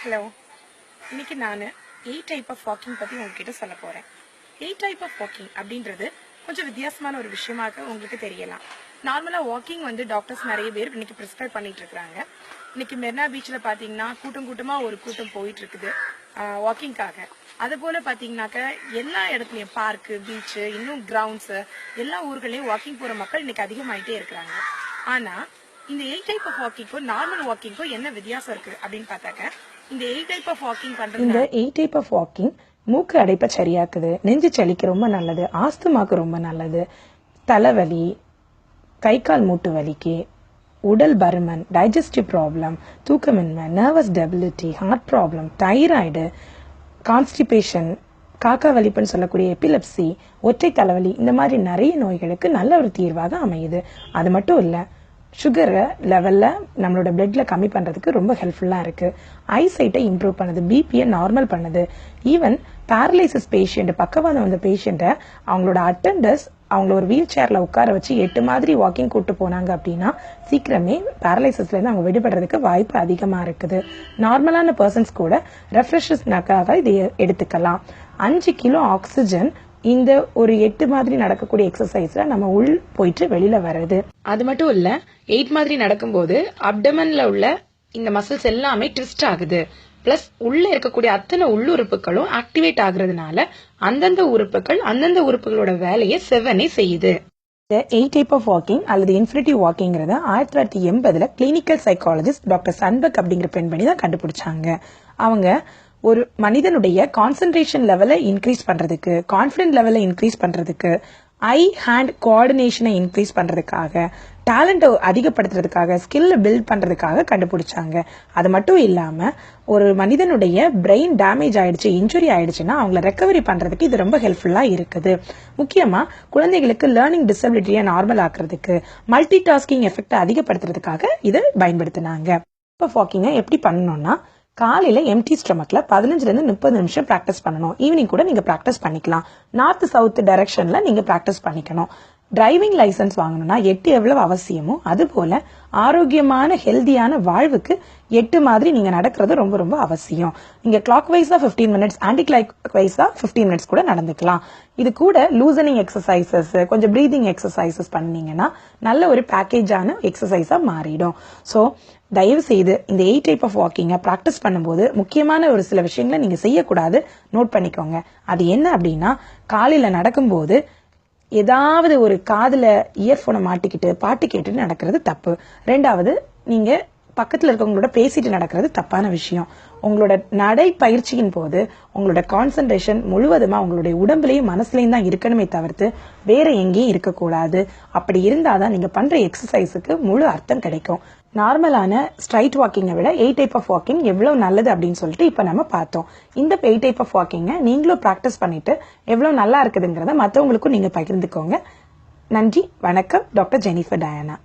Hello, இன்னைக்கு நான் 8 type of walking பற்றி உங்ககிட்ட சொல்ல போகிறேன். 8 டைப் ஆஃப் வாக்கிங் அப்படின்றது கொஞ்சம் வித்தியாசமான ஒரு விஷயமாக உங்களுக்கு தெரியலாம். நார்மலாக வாக்கிங் டாக்டர்ஸ் நிறைய பேர் இன்னைக்கு ப்ரிஸ்கிரைப் பண்ணிட்டு இருக்கிறாங்க. இன்னைக்கு மெரினா பீச்சில் பார்த்தீங்கன்னா கூட்டமாக ஒரு கூட்டம் போயிட்டு இருக்குது வாக்கிங்காக. அதுபோல் பார்த்தீங்கன்னாக்க எல்லா இடத்துலையும் பார்க்கு, பீச்சு, இன்னும் கிரவுண்ட்ஸு, எல்லா ஊர்களையும் வாக்கிங் போகிற மக்கள் இன்னைக்கு அதிகமாயிட்டே இருக்கிறாங்க. ஆனால் இந்த 8 டைப் ஆஃப் வாக்கிங்க்கும் நார்மல் வாக்கிங்க்கும் என்ன வித்தியாசம் இருக்கு அப்படின்னு பார்த்தாக்க, இந்த 8 டைப் ஆஃப் வாக்கிங் பண்றது இந்த 8 டைப் ஆஃப் வாக்கிங் மூக்கு அடைப்பை சரியாக்குது, நெஞ்சு சளிக்கு ரொம்ப நல்லது, ஆஸ்துமாக்கு ரொம்ப நல்லது, தலைவலி, கை கால் மூட்டு வலிக்கு, உடல் பருமன், டைஜஸ்டிவ் ப்ராப்ளம், தூக்கமின்மை, nervous debility, heart problem, thyroid, constipation, காக்கா வலிப்புன்னு சொல்லக்கூடிய எபிலெப்சி, ஒற்றை தலைவலி, இந்த மாதிரி நிறைய நோய்களுக்கு நல்ல ஒரு தீர்வாக அமையுது. அது மட்டும் இல்லை, சுகரை லெவலில் நம்மளோட பிளட்ல கம்மி பண்ணுறதுக்கு ரொம்ப ஹெல்ப்ஃபுல்லாக இருக்குது. ஐசைட்டை இம்ப்ரூவ் பண்ணுது, பிபியை நார்மல் பண்ணுது. ஈவன் பேரலைசிஸ் பேஷண்ட், பக்கவாதம் வந்த பேஷண்ட்டை அவங்களோட அட்டெண்டர்ஸ் அவங்கள ஒரு வீல் சேரில் உட்கார வச்சு 8 மாதிரி வாக்கிங் கூட்டு போனாங்க அப்படின்னா சீக்கிரமே பேரலைசிஸ்லேருந்து அவங்க விடுபடுறதுக்கு வாய்ப்பு அதிகமாக இருக்குது. நார்மலான பர்சன்ஸ் கூட ரெஃப்ரெஷர்ஸ்னாக்காக இதை எடுத்துக்கலாம். 5 கிலோ ஆக்சிஜன் இந்த ஒரு 8 மாதிரி நடக்கக்கூடிய எக்ஸசைஸ்ல நம்ம உள் போயிட்டு வெளியில வர்றது. அது மட்டும் இல்ல, 8 மாதிரி நடக்கும்போது அப்டமன்ல உள்ள இந்த மசில்ஸ் எல்லாமே ட்விஸ்ட் ஆகுது. பிளஸ் உள்ள இருக்கக்கூடிய அத்தனை உள்ளுறுப்புகளும் ஆக்டிவேட் ஆகுறதுனால அந்தந்த உறுப்புகளோட வேலையை செவ்வனே செய்யுது. இந்த 8 டைப் ஆஃப் வாக்கிங் அல்லது இன்ஃபினிட்டி வாக்கிங்கிறத 1980 கிளினிக்கல் சைக்காலஜிஸ்ட் டாக்டர் சன்பக் அப்படிங்கிற பெண்மணி தான் கண்டுபிடிச்சாங்க. அவங்க ஒரு மனிதனுடைய கான்சென்ட்ரேஷன் லெவலை இன்க்ரீஸ் பண்றதுக்கு, கான்ஃபிடன்ட் லெவலை இன்க்ரீஸ் பண்றதுக்கு, ஐ ஹேண்ட் கோஆர்டினேஷனை இன்க்ரீஸ் பண்றதுக்காக, டேலண்ட்டை அதிகப்படுத்துறதுக்காக, ஸ்கில்லை பில்ட் பண்றதுக்காக கண்டுபிடிச்சாங்க. அது மட்டும் இல்லாம ஒரு மனிதனுடைய பிரெயின் டேமேஜ் ஆயிடுச்சு, இன்ஜுரி ஆயிடுச்சுன்னா அவங்களை ரெக்கவரி பண்றதுக்கு இது ரொம்ப ஹெல்ப்ஃபுல்லா இருக்குது. முக்கியமா குழந்தைகளுக்கு லேர்னிங் டிசபிலிட்டியை நார்மல் ஆக்குறதுக்கு, மல்டி டாஸ்கிங் எஃபெக்டை அதிகப்படுத்துறதுக்காக இதை பயன்படுத்தினாங்க. இப்போ வாக்கிங்கை எப்படி பண்ணணும்னா, காலையில எம்டி ஸ்டொமக்ல 15-30 நிமிஷம் பிராக்டிஸ் பண்ணணும். ஈவினிங் கூட நீங்க பிராக்டிஸ் பண்ணிக்கலாம். நார்த் சவுத் டைரக்ஷன்ல நீங்க பிராக்டிஸ் பண்ணிக்கணும். டிரைவிங் லைசன்ஸ் வாங்கணும்னா 8 எவ்வளவு அவசியமோ அது போல ஆரோக்கியமான ஹெல்தியான வாழ்வுக்கு 8 மாதிரி நீங்க நடக்கிறது ரொம்ப ரொம்ப அவசியம். நீங்க கிளாக் வைஸா 15 மினிட்ஸ், ஆன்டி கிளாக் வைஸா 15 மினிட்ஸ் கூட நடந்துக்கலாம். இது கூட லூசனிங் எக்ஸசைசஸ், கொஞ்சம் பிரீதிங் எக்ஸசைசஸ் பண்ணீங்கன்னா நல்ல ஒரு பேக்கேஜான எக்ஸசைஸா மாறிடும். ஸோ தயவு செய்து இந்த 8 டைப் ஆஃப் வாக்கிங்கை ப்ராக்டிஸ் பண்ணும்போது முக்கியமான ஒரு சில விஷயங்களை நீங்க செய்யக்கூடாது, நோட் பண்ணிக்கோங்க. அது என்ன அப்படின்னா, காலையில நடக்கும்போது ஏதாவது ஒரு காதுல இயர்போனை மாட்டிக்கிட்டு பாட்டு கேட்டுட்டு நடக்கிறது தப்பு. 2வது, நீங்க பக்கத்துல இருக்கவங்களோட பேசிட்டு நடக்கிறது தப்பான விஷயம். உங்களோட நடை பயிற்சியின் போது உங்களோட கான்சென்ட்ரேஷன் முழுவதுமா உங்களுடைய உடம்புலையும் மனசுலையும் தான் இருக்கணுமே தவிர்த்து வேற எங்கேயும் இருக்கக்கூடாது. அப்படி இருந்தாதான் நீங்க பண்ற எக்ஸசைஸுக்கு முழு அர்த்தம் கிடைக்கும். நார்மலான ஸ்ட்ரைட் வாக்கிங்கை விட 8 டைப் ஆஃப் வாக்கிங் எவ்வளவு நல்லது அப்படின்னு சொல்லிட்டு இப்ப நம்ம பார்த்தோம். இந்த 8 டைப் ஆஃப் வாக்கிங்கை நீங்களும் பிராக்டிஸ் பண்ணிட்டு எவ்வளவு நல்லா இருக்குதுங்கிறத மற்றவங்களுக்கும் நீங்க பகிர்ந்துக்கோங்க. நன்றி, வணக்கம். Doctor Jennifer Diana.